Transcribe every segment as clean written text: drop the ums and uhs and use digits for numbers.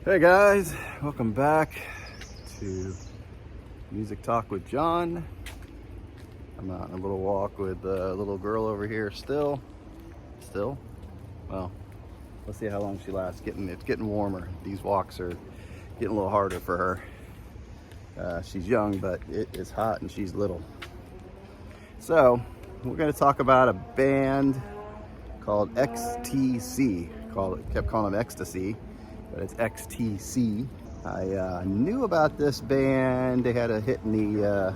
Hey guys, welcome back to Music Talk with John. I'm out on a little walk with a little girl over here still. Well, let's see how long she lasts. It's getting warmer. These walks are getting a little harder for her. She's young, but it is hot and she's little. So we're going to talk about a band called XTC. Kept calling them XTC, but it's XTC. I knew about this band. They had a hit in the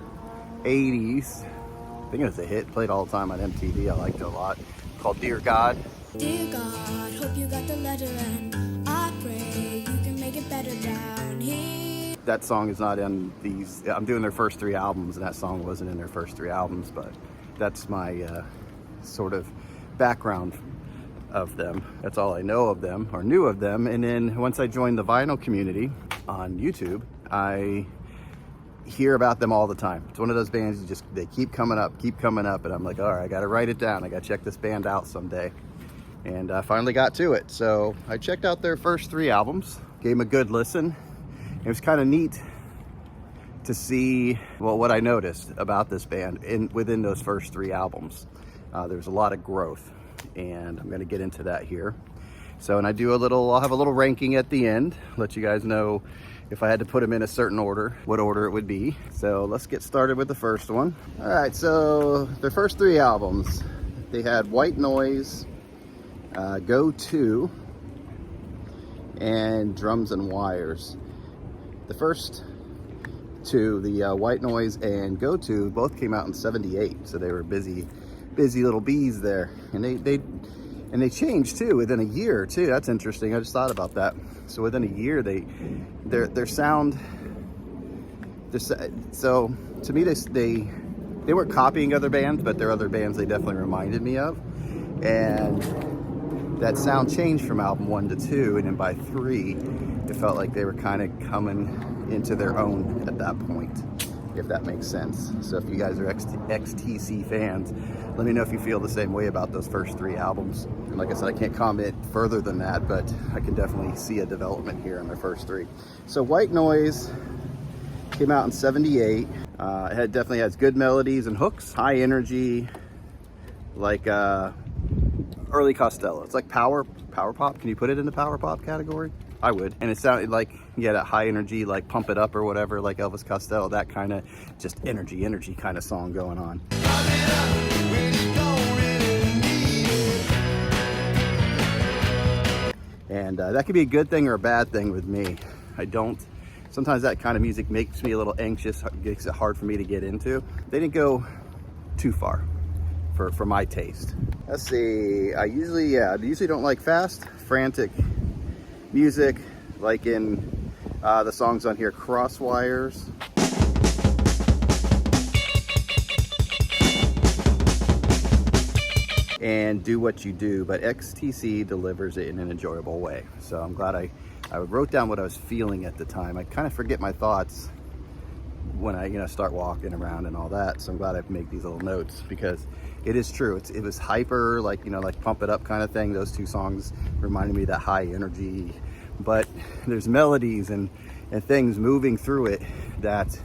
80s. I think it was a hit, played all the time on MTV. I liked it a lot. Called Dear God. Dear God, hope you got the letter and I pray you can make it better down here. That song is not in these. I'm doing their first 3 albums, and that song wasn't in their first 3 albums, but that's my sort of background of them. That's all I know of them or knew of them. And then once I joined the vinyl community on YouTube, I hear about them all the time. It's one of those bands they keep coming up, and I'm like, all right, I gotta write it down. I gotta check this band out someday. And I finally got to it. So I checked out their first 3 albums, gave them a good listen. It was kind of neat to see what I noticed about this band within those first 3 albums. There's a lot of growth, and I'm going to get into that here. So, and I'll have a little ranking at the end, let you guys know if I had to put them in a certain order, what order it would be. So let's get started with the first one. All right, so their first 3 albums, they had White Noise, Go To, and Drums and Wires. The first 2, the White Noise and Go To, both came out in '78, so they were busy little bees there, and they changed too within a year too. That's interesting. I just thought about that. So within a year, their sound. So to me, they weren't copying other bands, but there are other bands they definitely reminded me of, and that sound changed from album 1 to 2, and then by 3, it felt like they were kind of coming into their own at that point, if that makes sense. So if you guys are XTC fans, let me know if you feel the same way about those first 3 albums. And like I said, I can't comment further than that, but I can definitely see a development here in their first 3. So White Noise came out in '78. It definitely has good melodies and hooks, high energy, like early Costello. It's like power pop. Can you put it in the power pop category? I would. And it sounded like, that high energy, like Pump It Up or whatever, like Elvis Costello, that kind of just energy kind of song going on. And that could be a good thing or a bad thing with me. Sometimes that kind of music makes me a little anxious, makes it hard for me to get into. They didn't go too far for my taste. Let's see, I usually don't like fast, frantic music, like in the songs on here, Crosswires. And Do What You Do, but XTC delivers it in an enjoyable way. So I'm glad I wrote down what I was feeling at the time. I kind of forget my thoughts when I start walking around and all that. So I'm glad I make these little notes, because it is true. It was hyper, like Pump It Up kind of thing. Those 2 songs reminded me of that high energy, but there's melodies and things moving through it that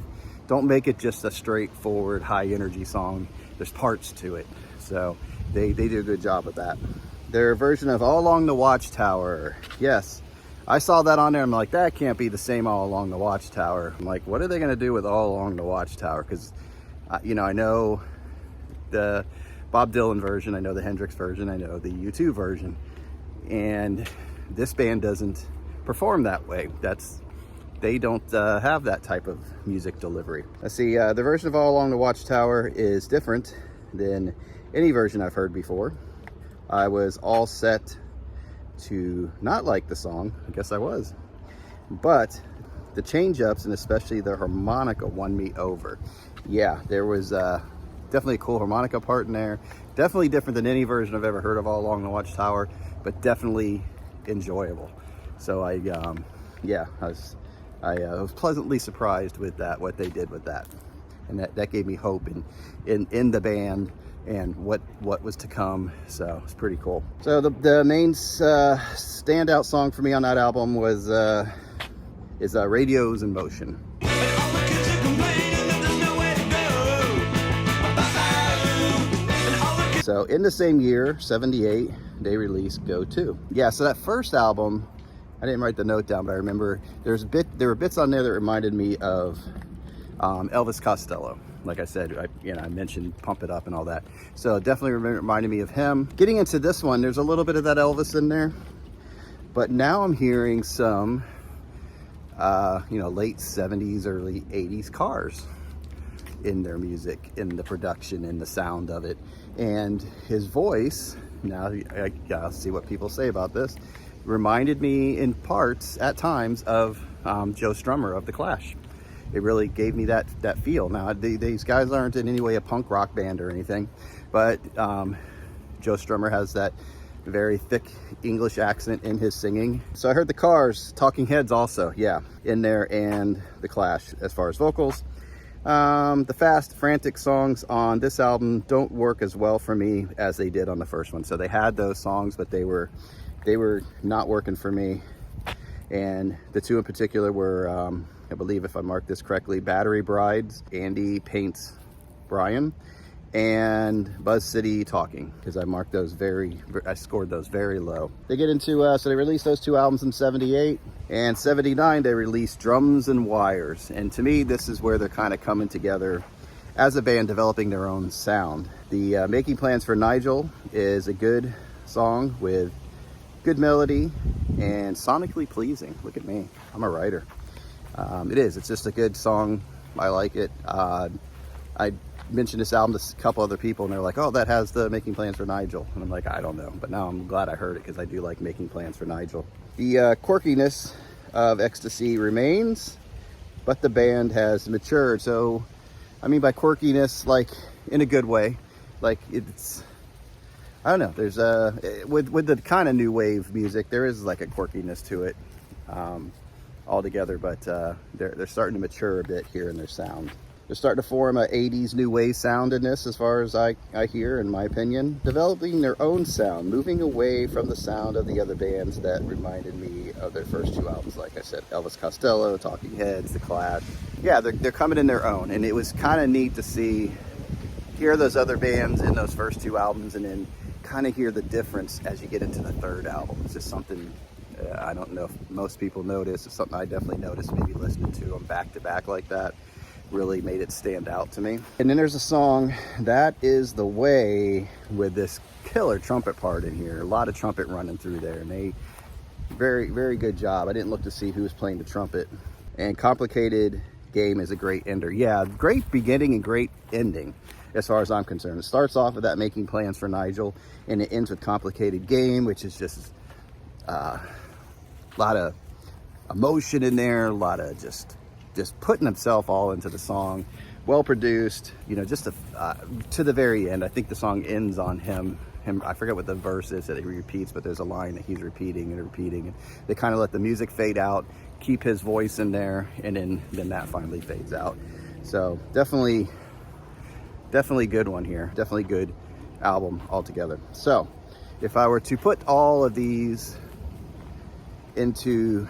don't make it just a straightforward high energy song. There's parts to it. So they do a good job of that. Their version of All Along the Watchtower. Yes, I saw that on there. I'm like, that can't be the same All Along the Watchtower. I'm like, what are they going to do with All Along the Watchtower? Because, I know the Bob Dylan version, I know the Hendrix version, I know the U2 version. And this band doesn't perform that way. They don't have that type of music delivery. Let's see, the version of All Along the Watchtower is different than any version I've heard before. I was all set to not like the song. I guess I was. But the change-ups, and especially the harmonica, won me over. Yeah, there was definitely a cool harmonica part in there. Definitely different than any version I've ever heard of All Along the Watchtower, but definitely enjoyable. So I was pleasantly surprised with that, what they did with that. And that gave me hope in the band and what was to come. So it's pretty cool. So the main standout song for me on that album was is Radios in Motion. So in the same year, 78, they released Go 2. Yeah, so that first album, I didn't write the note down, but I remember there were bits on there that reminded me of Elvis Costello. Like I said, I mentioned Pump It Up and all that. So definitely reminded me of him. Getting into this one, there's a little bit of that Elvis in there. But now I'm hearing some, late 70s, early 80s Cars in their music, in the production, in the sound of it. And his voice, now I'll see what people say about this, reminded me in parts, at times, of Joe Strummer of The Clash. It really gave me that feel. Now, these guys aren't in any way a punk rock band or anything, but Joe Strummer has that very thick English accent in his singing. So I heard the Cars, Talking Heads also, yeah, in there, and The Clash as far as vocals. The fast, frantic songs on this album don't work as well for me as they did on the first one. So they had those songs, but they were not working for me. And the two in particular were, I believe if I marked this correctly, Battery Brides, Andy Paints Brian, and Buzz City Talking, because I scored those very low. They get into, so they released those two albums in 78, and 79 they released Drums and Wires. And to me, this is where they're kind of coming together as a band, developing their own sound. The Making Plans for Nigel is a good song with good melody and sonically pleasing. Look at me, I'm a writer. It's just a good song. I like it. I mentioned this album to a couple other people, and they're like, oh, that has the Making Plans for Nigel. And I'm like, I don't know. But now I'm glad I heard it, because I do like Making Plans for Nigel. The quirkiness of XTC remains, but the band has matured. So, I mean by quirkiness, like in a good way. Like it's, I don't know, there's with the kind of new wave music, there is like a quirkiness to it altogether, but they're starting to mature a bit here in their sound. They're starting to form a 80s new wave sound in this, as far as I hear, in my opinion. Developing their own sound, moving away from the sound of the other bands that reminded me of their first two albums. Like I said, Elvis Costello, Talking Heads, The Clash. Yeah, they're coming in their own, and it was kind of neat to hear those other bands in those first two albums, and then kind of hear the difference as you get into the third album. It's just something I don't know if most people notice. It's something I definitely noticed, maybe listening to them back to back like that. Really made it stand out to me. And then there's a song, That Is the Way, with this killer trumpet part in here. A lot of trumpet running through there, and they very, very good job. I didn't look to see who was playing the trumpet. And Complicated Game is a great ender. Yeah, great beginning and great ending as far as I'm concerned. It starts off with that Making Plans for Nigel, and it ends with Complicated Game, which is just a lot of emotion in there, a lot of just putting himself all into the song. Well produced, just to the very end. I think the song ends on him. I forget what the verse is that he repeats, but there's a line that he's repeating and repeating, and they kind of let the music fade out, keep his voice in there, and then that finally fades out. So definitely good one here. Definitely good album altogether. So if I were to put all of these into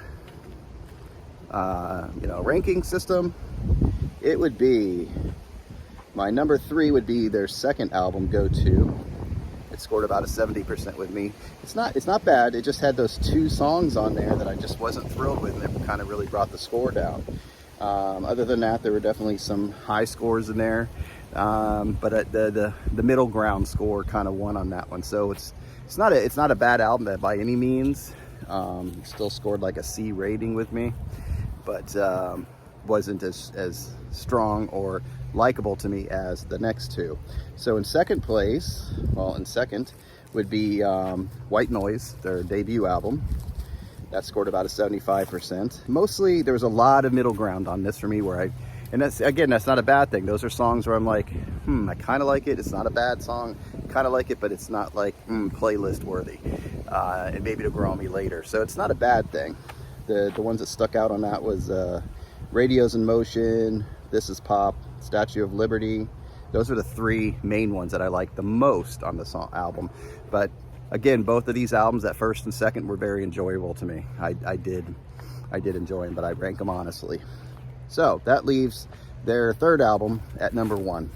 ranking system, it would be, my number 3 would be their second album, Go 2. It scored about a 70% with me. It's not bad. It just had those two songs on there that I just wasn't thrilled with, and it kind of really brought the score down. Other than that, there were definitely some high scores in there, but the middle ground score kind of won on that one. So it's not a bad album by any means. Still scored like a C rating with me, but wasn't as strong or likable to me as the next two. So in second place, would be White Noise, their debut album. That scored about a 75%. Mostly there was a lot of middle ground on this for me, and that's not a bad thing. Those are songs where I'm like, I kind of like it. It's not a bad song. Kind of like it, but it's not like playlist worthy. And maybe it'll grow on me later. So it's not a bad thing. The ones that stuck out on that was Radios in Motion, This Is Pop, Statue of Liberty. Those are the three main ones that I like the most on the album. But again, both of these albums, that first and second, were very enjoyable to me. I did I did enjoy them, but I rank them honestly. So that leaves their third album at number 1.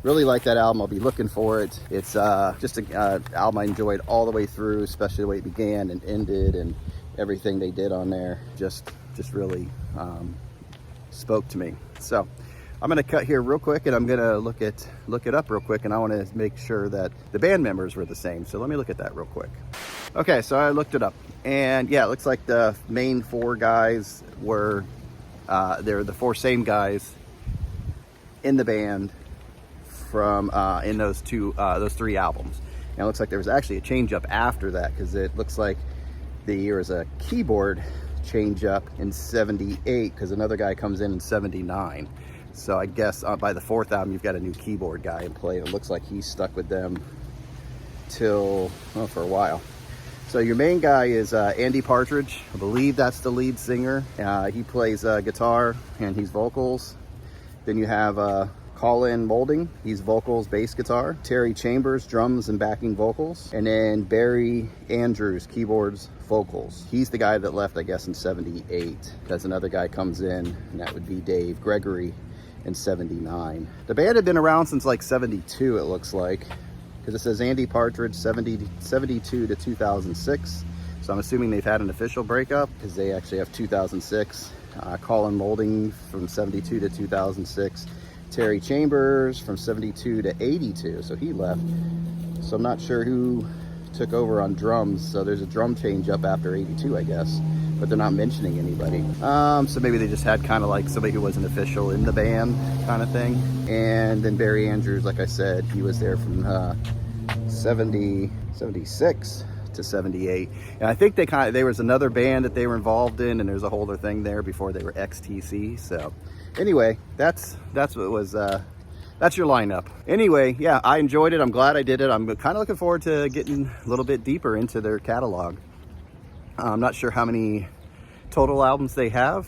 Really like that album. I'll be looking for it. It's just an album I enjoyed all the way through, especially the way it began and ended, and everything they did on there just really spoke to me. So I'm gonna cut here real quick, and I'm gonna look it up real quick, and I want to make sure that the band members were the same. So let me look at that real quick. Okay, so I looked it up, and yeah, it looks like the main 4 guys were they're the 4 same guys in the band from in those 3 albums. And it looks like there was actually a change up after that, because it looks like there was a keyboard change up in 78, because another guy comes in 79. So I guess by the 4th album you've got a new keyboard guy in play. It looks like he's stuck with them till for a while. So your main guy is Andy Partridge. I believe that's the lead singer. He plays guitar and he's vocals. Then you have Colin Moulding, he's vocals, bass guitar. Terry Chambers, drums and backing vocals. And then Barry Andrews, keyboards, vocals. He's the guy that left, I guess, in 78, because another guy comes in, and that would be Dave Gregory in 79. The band had been around since like 72, it looks like, because it says Andy Partridge 72 to 2006. So I'm assuming they've had an official breakup, because they actually have 2006. Colin Moulding from 72 to 2006. Terry Chambers from 72 to 82, so he left. So I'm not sure who took over on drums. So there's a drum change up after 82, I guess, but they're not mentioning anybody. So maybe they just had kind of like somebody who wasn't official in the band kind of thing. And then Barry Andrews, like I said, he was there from 76 to 78. And I think there was another band that they were involved in, and there's a whole other thing there before they were XTC. So anyway, that's what it was. That's your lineup. Anyway, yeah, I enjoyed it. I'm glad I did it. I'm kind of looking forward to getting a little bit deeper into their catalog. I'm not sure how many total albums they have,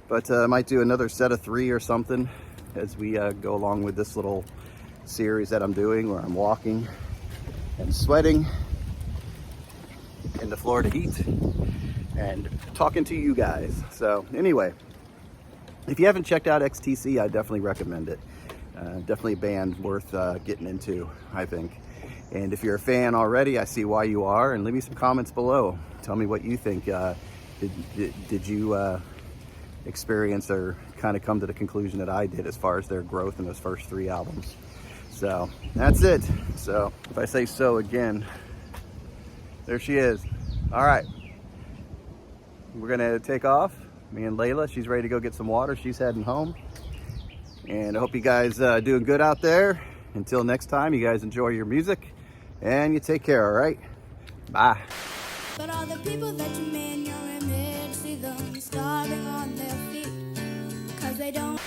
but I might do another set of 3 or something as we go along with this little series that I'm doing, where I'm walking and sweating in the Florida heat and talking to you guys. So anyway, if you haven't checked out XTC, I definitely recommend it. Definitely a band worth getting into, I think. And if you're a fan already, I see why you are, and leave me some comments below. Tell me what you think. Did you experience or kind of come to the conclusion that I did as far as their growth in those first 3 albums? So that's it. So if I say so again, there she is. All right, we're gonna take off. Me and Layla, she's ready to go get some water. She's heading home. And I hope you guys doing good out there. Until next time, you guys enjoy your music and you take care, all right? Bye. But all the people that you made in your image, see them starving on their feet, 'cause they don't